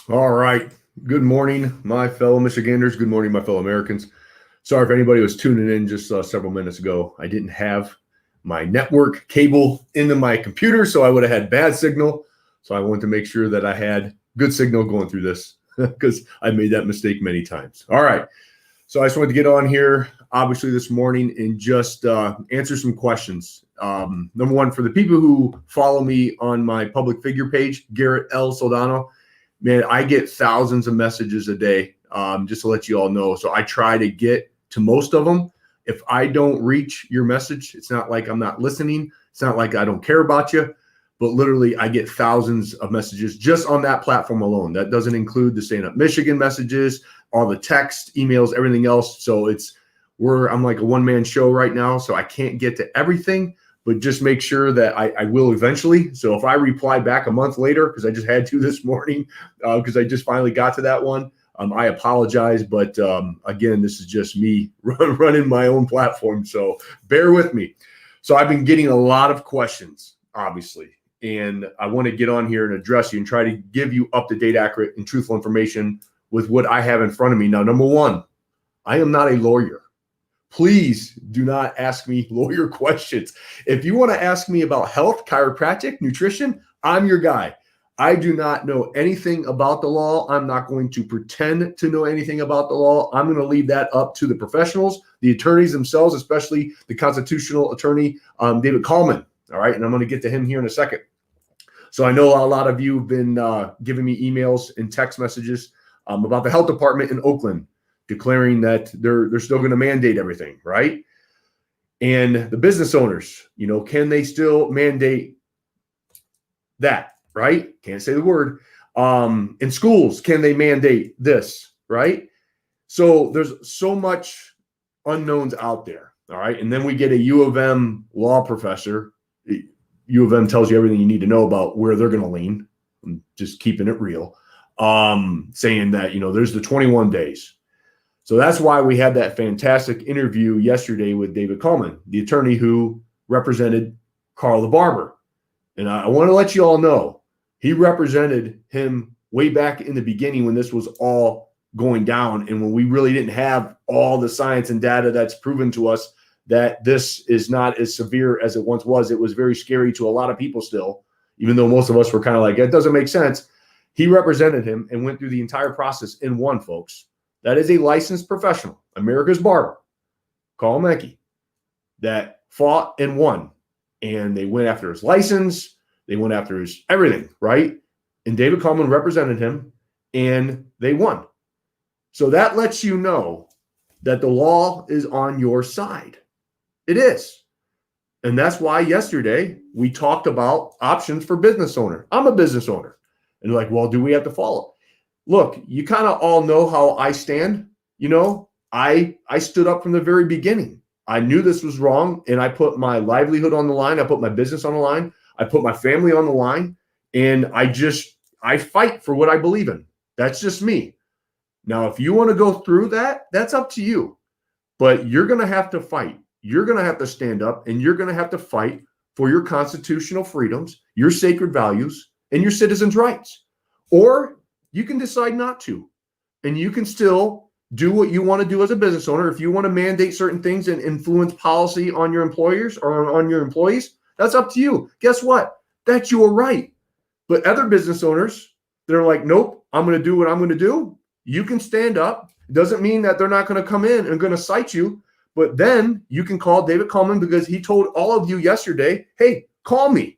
All right. Good morning, my fellow Michiganders. Good morning, my fellow Americans. Sorry if anybody was tuning in just several minutes ago. I didn't have my network cable into my computer, so I would have had bad signal. So I wanted to make sure that I had good signal going through this because I made that mistake many times. All right. So I just wanted to get on here, obviously, this morning and just answer some questions. Number one, for the people who follow me on my public figure page, Garrett L. Soldano, man, I get thousands of messages a day, just to let you all know. So I try to get to most of them. If I don't reach your message, it's not like I'm not listening. It's not like I don't care about you, but literally I get thousands of messages just on that platform alone. That doesn't include the Stand Up Michigan messages, all the text, emails, everything else. So I'm like a one-man show right now, so I can't get to everything, but just make sure that I will eventually. So if I reply back a month later, because I just had to this morning, because I just finally got to that one, I apologize. But again, this is just me running my own platform, so bear with me. So I've been getting a lot of questions, obviously, and I want to get on here and address you and try to give you up-to-date, accurate, and truthful information with what I have in front of me. Now, number one, I am not a lawyer. Please do not ask me lawyer questions. If you want to ask me about health, chiropractic, nutrition, I'm your guy. I do not know anything about the law. I'm not going to pretend to know anything about the law. I'm going to leave that up to the professionals, the attorneys themselves, especially the constitutional attorney, David Kallman. All right. And I'm going to get to him here in a second. So I know a lot of you have been giving me emails and text messages about the health department in Oakland, declaring that they're still going to mandate everything, right? And the business owners, can they still mandate that, right? Can't say the word. In schools, can they mandate this, right? So there's so much unknowns out there, all right? And then we get a U of M law professor. U of M tells you everything you need to know about where they're going to lean. I'm just keeping it real. Saying that, there's the 21 days. So that's why we had that fantastic interview yesterday with David Kallman, the attorney who represented Carl the barber. And I want to let you all know, he represented him way back in the beginning when this was all going down and when we really didn't have all the science and data that's proven to us that this is not as severe as it once was. It was very scary to a lot of people still, even though most of us were kind of like, it doesn't make sense. He represented him and went through the entire process and won, folks. That is a licensed professional, America's barber, Carl Menke, that fought and won. And they went after his license. They went after his everything, right? And David Kallman represented him, and they won. So that lets you know that the law is on your side. It is. And that's why yesterday we talked about options for business owner. I'm a business owner. And you're like, well, do we have to follow? Look, you kind of all know how I stand. I stood up from the very beginning. I knew this was wrong, and I put my livelihood on the line. I put my business on the line. I put my family on the line, and I fight for what I believe in. That's just me. Now, if you want to go through that, that's up to you. But you're going to have to fight. You're going to have to stand up, and you're going to have to fight for your constitutional freedoms, your sacred values, and your citizens' rights. Or you can decide not to, and you can still do what you want to do as a business owner. If you want to mandate certain things and influence policy on your employers or on your employees, that's up to you. Guess what? That's your right. But other business owners, they're like, nope, I'm going to do what I'm going to do. You can stand up. It doesn't mean that they're not going to come in and going to cite you. But then you can call David Kallman because he told all of you yesterday, hey, call me.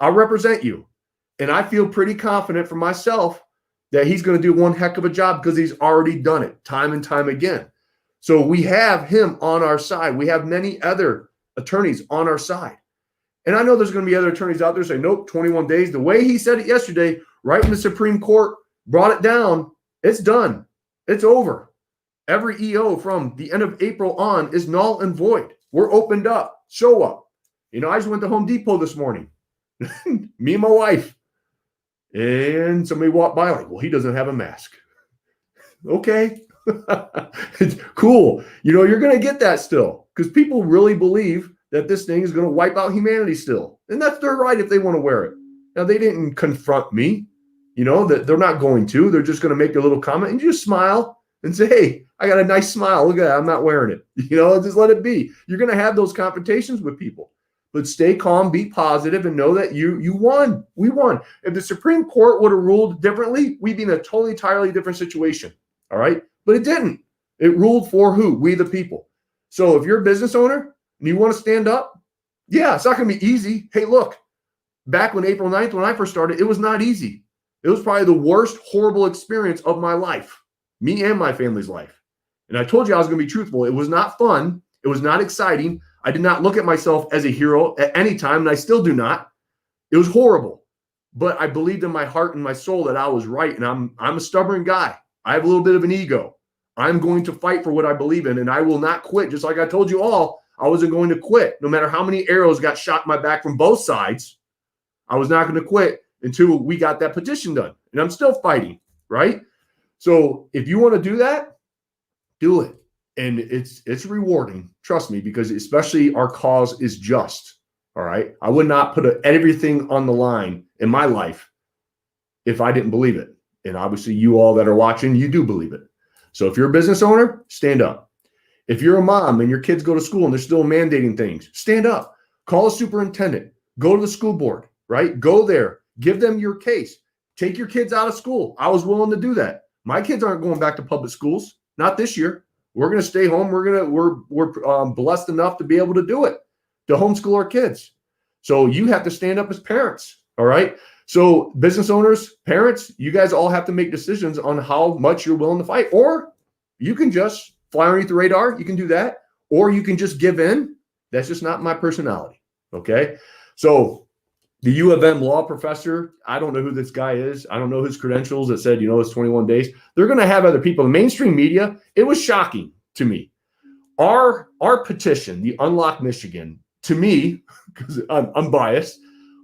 I'll represent you. And I feel pretty confident for myself that he's going to do one heck of a job because he's already done it time and time again. So we have him on our side. We have many other attorneys on our side. And I know there's going to be other attorneys out there saying, nope, 21 days. The way he said it yesterday, right when the Supreme Court brought it down, it's done. It's over. Every EO from the end of April on is null and void. We're opened up. Show up. I just went to Home Depot this morning. Me and my wife. And somebody walked by like, well, he doesn't have a mask. Okay. It's cool. You're going to get that still because people really believe that this thing is going to wipe out humanity still. And that's their right if they want to wear it. Now, they didn't confront me. You know, that they're not going to. They're just going to make a little comment and you just smile and say, hey, I got a nice smile. Look at that. I'm not wearing it. You know, just let it be. You're going to have those confrontations with people. But stay calm, be positive, and know that you won. We won. If the Supreme Court would have ruled differently, we'd be in a totally, entirely different situation. All right? But it didn't. It ruled for who? We the people. So if you're a business owner and you want to stand up, yeah, it's not going to be easy. Hey, look, back when April 9th, when I first started, it was not easy. It was probably the worst, horrible experience of my life, me and my family's life. And I told you I was going to be truthful. It was not fun. It was not exciting. I did not look at myself as a hero at any time, and I still do not. It was horrible. But I believed in my heart and my soul that I was right, and I'm a stubborn guy. I have a little bit of an ego. I'm going to fight for what I believe in, and I will not quit. Just like I told you all, I wasn't going to quit. No matter how many arrows got shot in my back from both sides, I was not going to quit until we got that petition done. And I'm still fighting, right? So if you want to do that, do it. And it's rewarding, trust me, because especially our cause is just, all right? I would not put everything on the line in my life if I didn't believe it. And obviously you all that are watching, you do believe it. So if you're a business owner, stand up. If you're a mom and your kids go to school and they're still mandating things, stand up. Call a superintendent. Go to the school board, right? Go there. Give them your case. Take your kids out of school. I was willing to do that. My kids aren't going back to public schools. Not this year. We're going to stay home. We're blessed enough to be able to do it, to homeschool our kids. So you have to stand up as parents. All right. So business owners, parents, you guys all have to make decisions on how much you're willing to fight, or you can just fly underneath the radar. You can do that, or you can just give in. That's just not my personality. Okay. So the U of M law professor, I don't know who this guy is. I don't know his credentials that said, it's 21 days. They're going to have other people. The mainstream media, it was shocking to me. Our petition, the Unlock Michigan, to me, because I'm biased,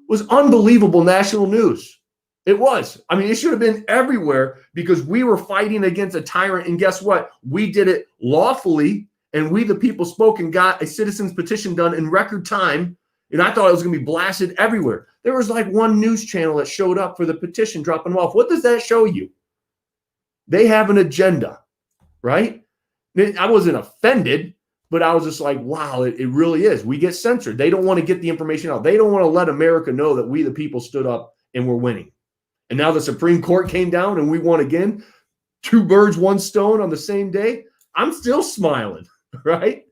was unbelievable national news. It was. I mean, it should have been everywhere because we were fighting against a tyrant. And guess what? We did it lawfully, and we, the people, spoke and got a citizen's petition done in record time. And I thought it was going to be blasted everywhere. There was like one news channel that showed up for the petition dropping them off. What does that show you? They have an agenda, right? I wasn't offended, but I was just like, wow, it really is. We get censored. They don't want to get the information out. They don't want to let America know that we, the people, stood up and we're winning. And now the Supreme Court came down and we won again. 2 birds, 1 stone on the same day. I'm still smiling, right?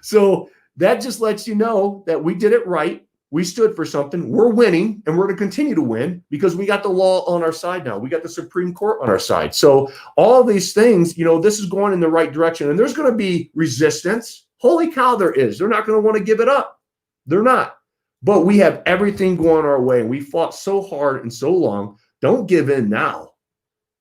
So that just lets you know that we did it right. We stood for something. We're winning, and we're going to continue to win because we got the law on our side now. We got the Supreme Court on our side. So all of these things, this is going in the right direction. And there's going to be resistance. Holy cow, there is. They're not going to want to give it up. They're not. But we have everything going our way, and we fought so hard and so long. Don't give in now.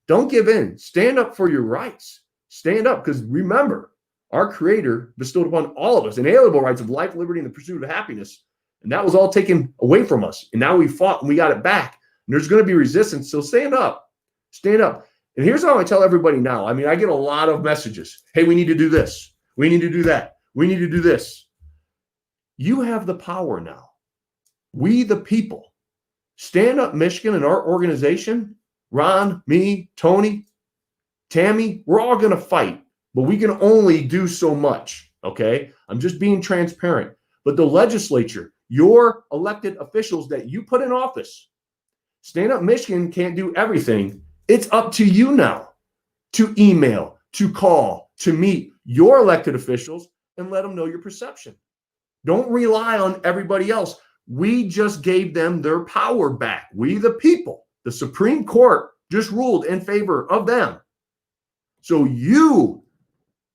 Don't give in. Stand up for your rights. Stand up, because remember, our Creator bestowed upon all of us inalienable rights of life, liberty, and the pursuit of happiness. And that was all taken away from us. And now we fought and we got it back. And there's going to be resistance. So stand up. Stand up. And here's how I tell everybody now. I mean, I get a lot of messages. Hey, we need to do this. We need to do that. We need to do this. You have the power now. We, the people, Stand Up Michigan and our organization, Ron, me, Tony, Tammy, we're all going to fight. But we can only do so much, okay? I'm just being transparent. But the legislature, your elected officials that you put in office, Stand Up Michigan can't do everything. It's up to you now to email, to call, to meet your elected officials and let them know your perception. Don't rely on everybody else. We just gave them their power back. We, the people, the Supreme Court just ruled in favor of them. So you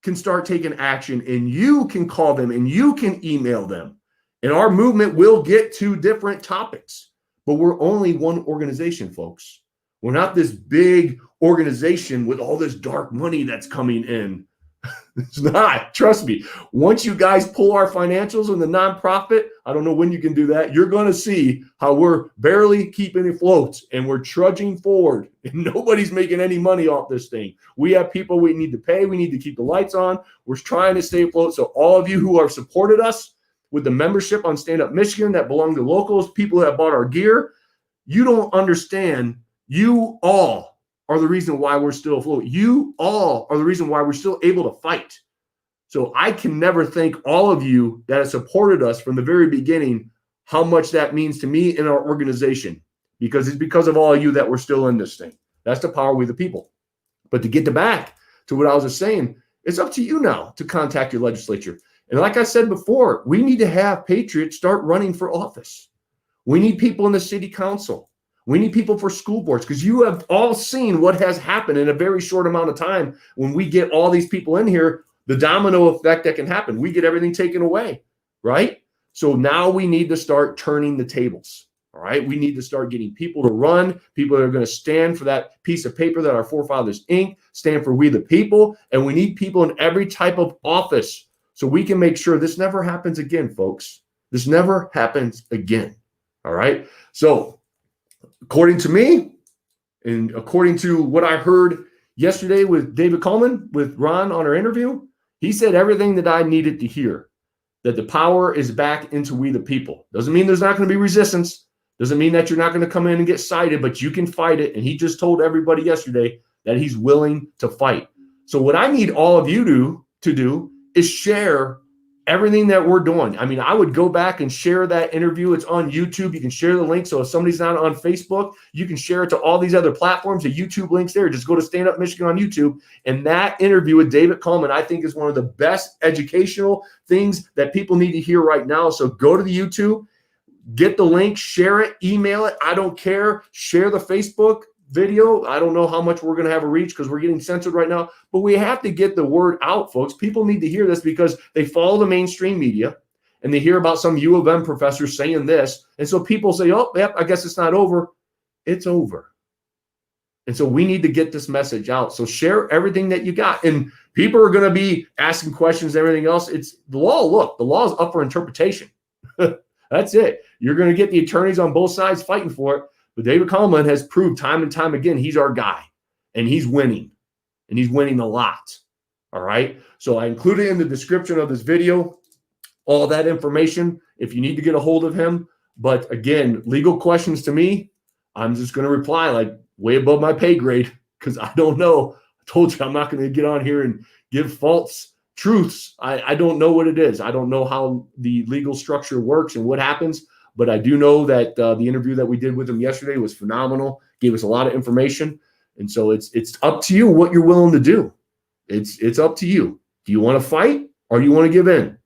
can start taking action, and you can call them, and you can email them. And our movement will get to different topics, but we're only one organization, folks. We're not this big organization with all this dark money that's coming in. It's not. Trust me. Once you guys pull our financials in the nonprofit, I don't know when you can do that. You're going to see how we're barely keeping afloat and we're trudging forward and nobody's making any money off this thing. We have people we need to pay. We need to keep the lights on. We're trying to stay afloat. So all of you who have supported us with the membership on Stand Up Michigan that belong to locals, people who have bought our gear, you don't understand You all are the reason why we're still afloat. You all are the reason why we're still able to fight. So I can never thank all of you that have supported us from the very beginning, how much that means to me and our organization, because it's because of all of you that we're still in this thing. That's the power of we the people. But to get back to what I was just saying, it's up to you now to contact your legislature. And like I said before, we need to have patriots start running for office. We need people in the city council. We need people for school boards, because you have all seen what has happened in a very short amount of time when we get all these people in here, the domino effect that can happen. We get everything taken away, right? So now we need to start turning the tables. All right, we need to start getting people to run, people that are going to stand for that piece of paper that our forefathers inked, stand for we the people, and we need people in every type of office so we can make sure this never happens again, folks. This never happens again. All right, so according to me, and according to what I heard yesterday with David Kallman, with Ron on our interview, he said everything that I needed to hear, that the power is back into we the people. Doesn't mean there's not going to be resistance. Doesn't mean that you're not going to come in and get cited, but you can fight it. And he just told everybody yesterday that he's willing to fight. So what I need all of you to do is share everything that we're doing. I mean, I would go back and share that interview. It's on YouTube. You can share the link. So if somebody's not on Facebook, you can share it to all these other platforms. The YouTube link's there. Just go to Stand Up Michigan on YouTube. And that interview with David Kallman, I think, is one of the best educational things that people need to hear right now. So go to the YouTube. Get the link, share it, email it. I don't care. Share the Facebook video. I don't know how much we're going to have a reach because we're getting censored right now, but we have to get the word out, folks. People need to hear this because they follow the mainstream media and they hear about some U of M professor saying this. And so people say, oh, yep, I guess it's not over. It's over. And so we need to get this message out. So share everything that you got. And people are going to be asking questions and everything else. It's the law. Look, the law is up for interpretation. That's it. You're going to get the attorneys on both sides fighting for it. But David Kallman has proved time and time again, he's our guy. And he's winning. And he's winning a lot. All right. So I included in the description of this video all that information if you need to get a hold of him. But again, legal questions to me, I'm just going to reply like way above my pay grade because I don't know. I told you I'm not going to get on here and give false truths. I don't know what it is. I don't know how the legal structure works and what happens, but I do know that the interview that we did with him yesterday was phenomenal, gave us a lot of information. And so it's up to you what you're willing to do. It's up to you. Do you want to fight or do you want to give in?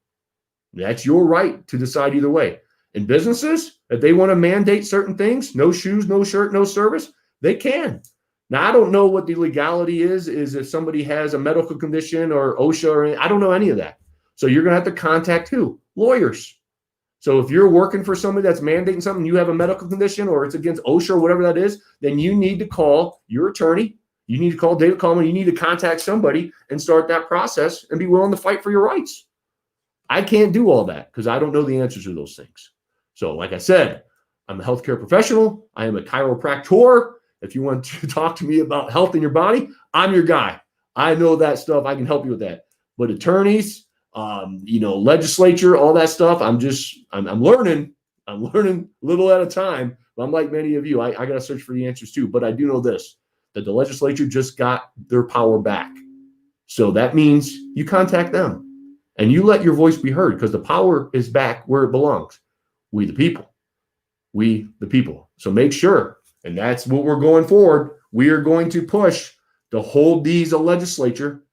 That's your right to decide either way. In businesses, if they want to mandate certain things, no shoes, no shirt, no service, they can. Now, I don't know what the legality is if somebody has a medical condition or OSHA or anything. I don't know any of that. So you're going to have to contact who? Lawyers. So if you're working for somebody that's mandating something, you have a medical condition or it's against OSHA or whatever that is, then you need to call your attorney. You need to call David Kallman. You need to contact somebody and start that process and be willing to fight for your rights. I can't do all that because I don't know the answers to those things. So like I said, I'm a healthcare professional. I am a chiropractor. If you want to talk to me about health in your body, I'm your guy. I know that stuff. I can help you with that. But attorneys, legislature, all that stuff, I'm learning. I'm learning a little at a time. But I'm like many of you. I got to search for the answers too. But I do know this, that the legislature just got their power back. So that means you contact them and you let your voice be heard because the power is back where it belongs. We the people. We the people. So make sure. And that's what we're going forward. We are going to push to hold these legislature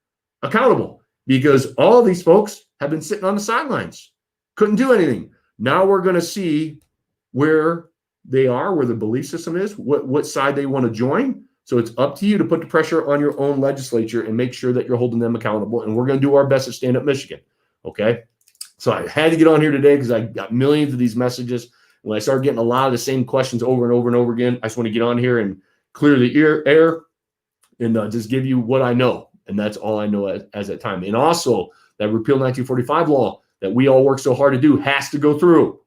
accountable because all these folks have been sitting on the sidelines, couldn't do anything. Now we're going to see where they are, where the belief system is, what side they want to join. So it's up to you to put the pressure on your own legislature and make sure that you're holding them accountable. And we're going to do our best at Stand Up Michigan. Okay. So I had to get on here today because I got millions of these messages. When I start getting a lot of the same questions over and over and over again, I just want to get on here and clear the air and just give you what I know. And that's all I know as that time. And also that repeal 1945 law that we all work so hard to do has to go through.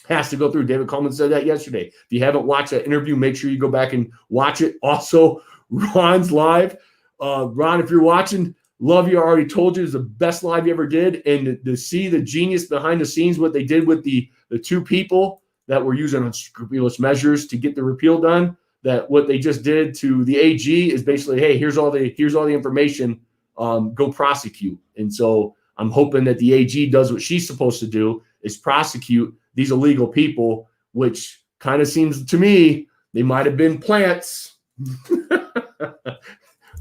Has to go through. David Kallman said that yesterday. If you haven't watched that interview, make sure you go back and watch it. Also, Ron's live. Ron, if you're watching, love you. I already told you it's the best live you ever did. And to see the genius behind the scenes, what they did with the two people that were using unscrupulous measures to get the repeal done, that what they just did to the AG is basically, hey, here's all the information. Go prosecute. And so I'm hoping that the AG does what she's supposed to do, is prosecute these illegal people, which kind of seems to me they might have been plants.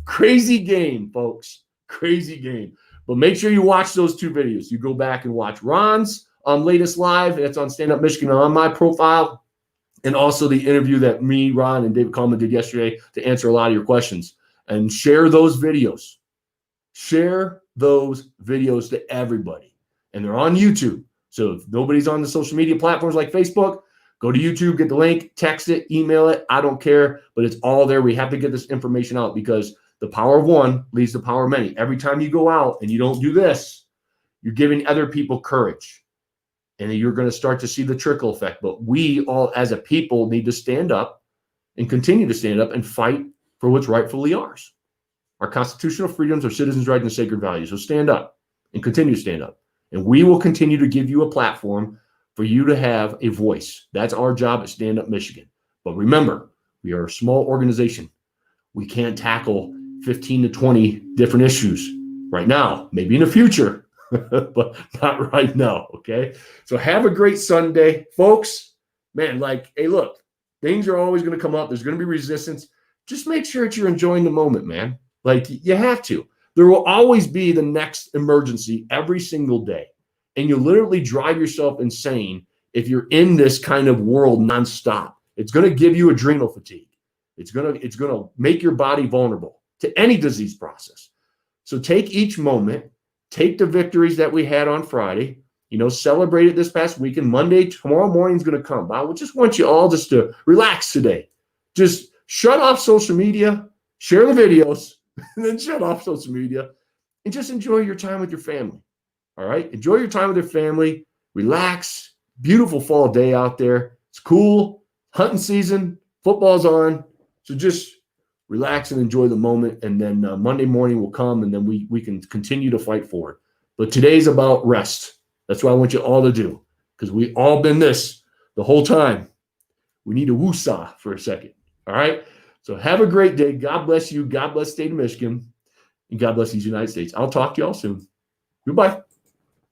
Crazy game, folks. Crazy game. But make sure you watch those 2 videos. You go back and watch Ron's latest live. That's on Stand Up Michigan on my profile. And also the interview that me, Ron, and David Kallman did yesterday to answer a lot of your questions. And share those videos. Share those videos to everybody. And they're on YouTube. So if nobody's on the social media platforms like Facebook, go to YouTube, get the link, text it, email it. I don't care, but it's all there. We have to get this information out because the power of one leads to the power of many. Every time you go out and you don't do this, you're giving other people courage. And you're going to start to see the trickle effect. But we all as a people need to stand up and continue to stand up and fight for what's rightfully ours. Our constitutional freedoms, our citizens' rights, and sacred values. So stand up and continue to stand up. And we will continue to give you a platform for you to have a voice. That's our job at Stand Up Michigan. But remember, we are a small organization. We can't tackle 15 to 20 different issues right now, maybe in the future. But not right now, okay? So have a great Sunday, folks. Man, hey, look, things are always going to come up. There's going to be resistance. Just make sure that you're enjoying the moment, man. You have to. There will always be the next emergency every single day. And you literally drive yourself insane if you're in this kind of world nonstop. It's going to give you adrenal fatigue. It's going to make your body vulnerable to any disease process. So take each moment. Take the victories that we had on Friday, celebrate it this past weekend. Monday, tomorrow morning is going to come. I just want you all just to relax today. Just shut off social media, share the videos, and then shut off social media and just enjoy your time with your family. All right? Enjoy your time with your family. Relax. Beautiful fall day out there. It's cool. Hunting season. Football's on. So just relax and enjoy the moment, and then Monday morning will come, and then we can continue to fight forward. But today's about rest. That's what I want you all to do, because we all been this the whole time. We need to woosah for a second. All right? So have a great day. God bless you. God bless the state of Michigan, and God bless these United States. I'll talk to you all soon. Goodbye.